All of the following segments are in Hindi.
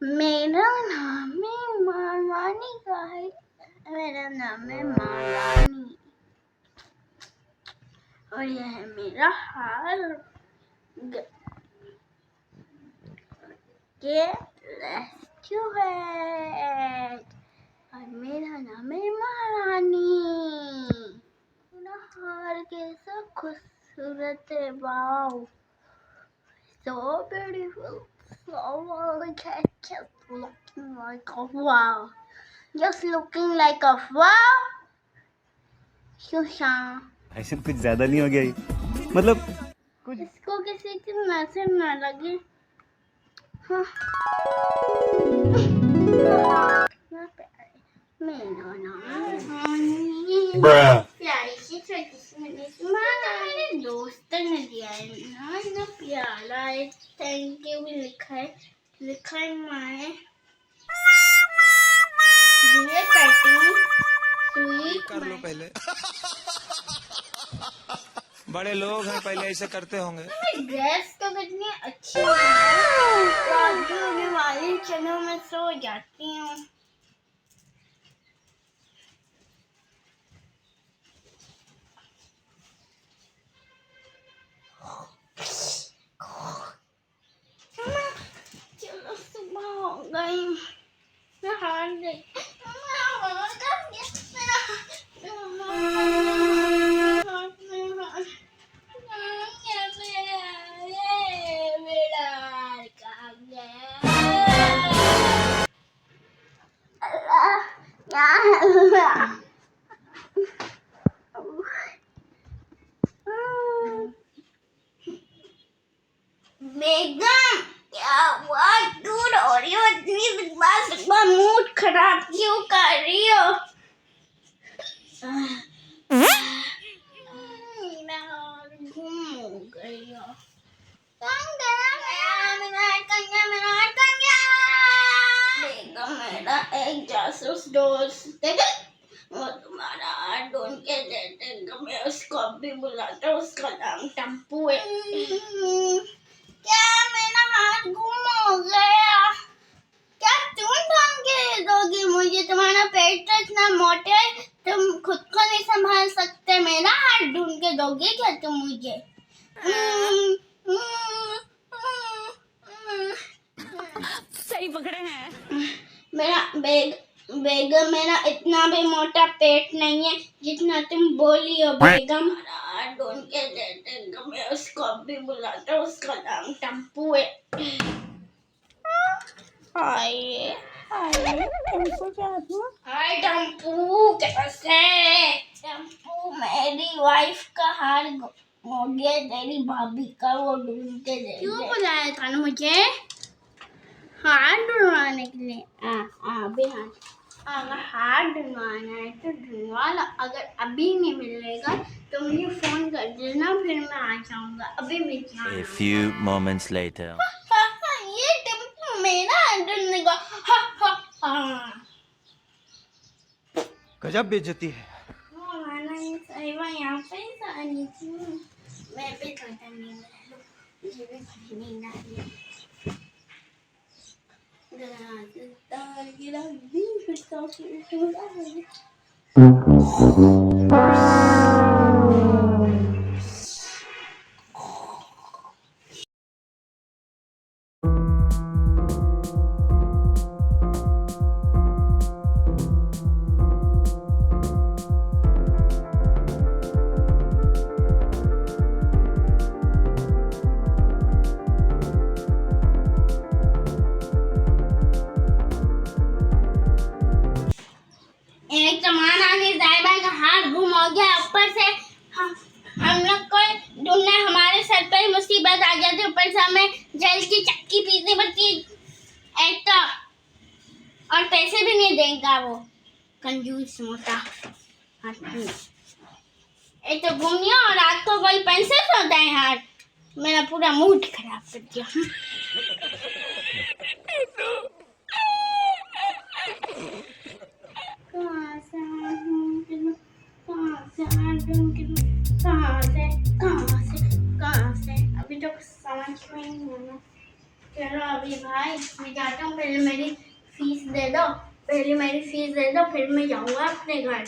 मेरा नाम है मारवानी गाइस, मेरा नाम है मारवानी और यह है मेरा हाल। ये रेस्क्यू है और मेरा नाम है महारानी। मेरा हाल कैसा खूबसूरत है, wow, so beautiful, so just looking like a wow, just looking like a wow. Shusha ऐसे कुछ ज्यादा नहीं हो गया ये? मतलब कुछ इसको किसी की नजर ना लगे। हाँ। मेरा नाम प्यारी सी छोटी सी मेरे दोस्त ने दिया है ना प्यारा है, थैंक यू भी लिखा है माए दिए पैटिंग स्वीट कर लो पहले बड़े लोग हैं, पहले ऐसे करते होंगे। ड्रेस तो कितनी अच्छी है, रात होने वाली, चलो मैं सो जाती हूँ। चलो सुबह हो गई, मैं हार गई। बेगम क्या हुआ, दूर हो रही हो इतनी सुबह मूड खराब क्यों कर रही हो? गुम हो गई हो। बेगम मेरा एक जासूस दोस्त है, वो तुम्हारा हाथ ढूंढ के दे देगा, मैं उसको अभी बुलाता हूँ, उसका नाम टप्पू है। क्या मेरा हाथ गुम हो गया? क्या तुम ढूंढ के दोगी मुझे? तुम्हारा पेट तो इतना मोटा है, तुम खुद को नहीं संभाल सकते, मेरा हाथ ढूंढ के दोगे क्या तुम मुझे? सही पकड़े हैं। मेरा बेगम मेरा इतना भी मोटा पेट नहीं है जितना तुम बोली हो। बेगम हाथ ढूंढ के दे देगा, मैं उसको अभी बुलाता हूँ, उसका नाम टप्पू है। हाय टप्पू हाय टप्पू, कैसे? टप्पू मेरी वाइफ का हार हो गया, तेरी भाभी का, वो ढूंढ के दे। क्यों बुलाया था ना मुझे? हाथ ढूंढवाने के लिए। अभी अगर हाथ ढूंढवाना है तो ढूंढवा लो, अगर अभी नहीं मिलेगा तो मुझे फोन कर देना, फिर मैं आ जाऊंगा। अभी मैं A few moments later. ये टिप्पू मेरा हाथ ढूंढने का। गजब बेइज्जती है। यहाँ पे मैं भी खाता नहीं, मुझे भी खाने नहीं आ रही है। एक जमाना आगे साहिबा का हाथ गुम हो गया, ऊपर से हम लोग को ढूंढना, हमारे सर पर मुसीबत आ जाती, ऊपर से हमें जेल की चक्की पीसनी पड़ती एक तो, और पैसे भी नहीं देगा वो कंजूस मोटा आदमी। एक तो घूमिया और रात को कोई पैसे सोता है यार, मेरा पूरा मूड खराब कर दिया। कहाँ से अभी तो समझ में नहीं आना। चलो अभी अरे भाई मैं जाता हूँ, पहले मेरी फीस दे दो, पहले मेरी फीस दे दो, फिर मैं जाऊँगा अपने घर।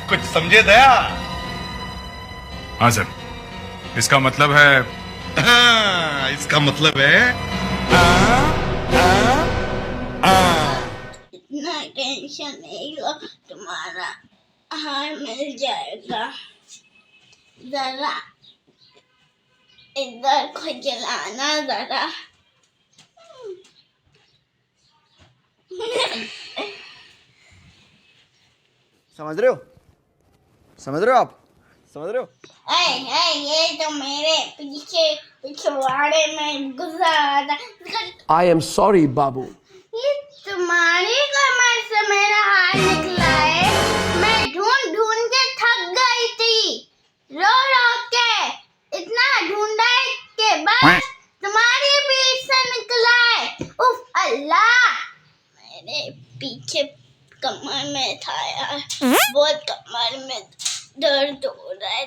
कुछ समझे दया? हाँ सर, इसका मतलब है हाँ, इसका मतलब है इतना टेंशन नहीं लो, तुम्हारा हार मिल जाएगा। जरा इधर को जलाना जरा। समझ रहे हो? समझ रहे हो आप? समझ रहे हो? ये तो मेरे पीछे पिछवाड़े में गुजरा था। I am sorry, बाबू। ये तुम्हारी कमर से मेरा हार निकला है। मैं ढूंढ ढूंढ के थक गई थी, रो रो के इतना ढूंढा है के बस तुम्हारी पीठ से निकला है। उफ अल्लाह, मेरे पीछे कमर में था यार, बहुत कमर में दर्द हो रहा है।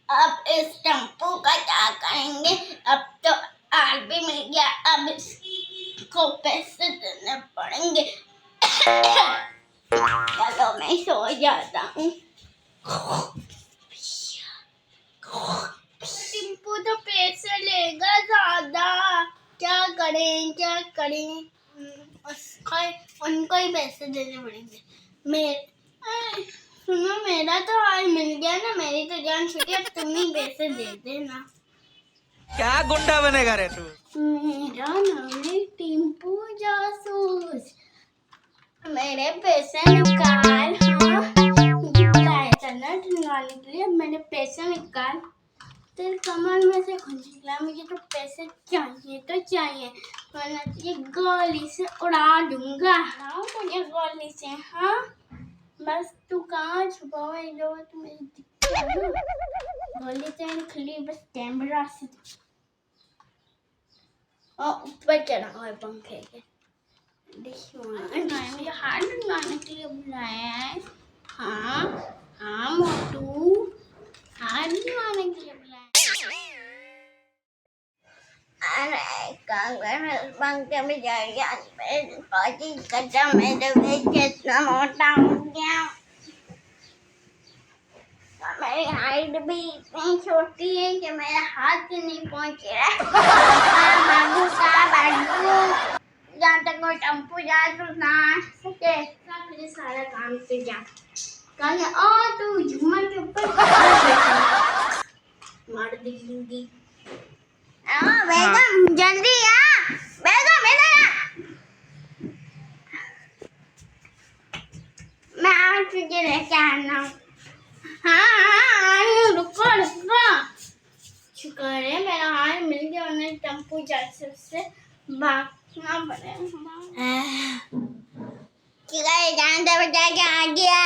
अब इस टेम्पो का क्या करेंगे? अब तो आर भी मिल गया, अब इसको पैसे देने पड़ेंगे। चलो मैं सो जाता हूँ। टेम्पो तो पैसे लेगा ज्यादा, क्या करें क्या करें? उनको ही पैसे देने पड़ेंगे। सुनो, मेरा तो हाल मिल गया ना, मेरी तो जान छुटी, अब तुम ही पैसे दे देना। क्या गुंडा बनेगा रे तू? मेरा नाम है टिम्पू जासूस। मेरे पैसे निकाल। हाँ, मुझे बुलाया था ना ढूंढवाने के लिए, मैंने पैसे निकाल। तेरे कमर में से खून निकला, मुझे तो पैसे चाहिए तो चाहिए, वरना तुझे गोली से उड़ा दूंगा। हाँ मुझे गोली से। हाँ बस तू कहाँ छुपा हुआ है, जो तू मेरी दिक्कत गोली से निकली, बस कैमरा से ऊपर चढ़ा हुआ है पंखे के। मुझे हाथ ढूंढवाने के लिए बुलाया है। हाँ हाँ मोटू, हाथ ढूंढवाने के लिए बुलाया। अरे कांग्रेस पंखे में चढ़ गया, कोशिश करता मेरे पेट इतना मोटा हो गया। मेरी हाइट भी इतनी छोटी है कि मेरा हाथ नहीं पहुंच रहा है। बाबू का बाबू, जहाँ तक वो टेम्पो जा तो ना सके, मुझे सारा काम पे जा। कहीं तू झूमर के ऊपर मार देगी। बेगम जल्दी आ, बेगम इधर आ। मैं आज तुझे लेके आना हूँ। हाँ रुको रुको, शुक्र है मेरा हार मिल गया, उन्हें टेम्पो जासूस से भागना पड़ेगा। जानता बचा के आ गया,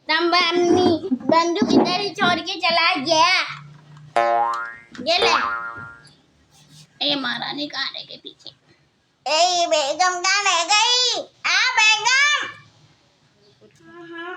बंदूक इधर ही छोड़ के चला गया। ये ले, ये महारानी काने के पीछे। ए बेगम कहाँ रह गई? आ बेगम। हाँ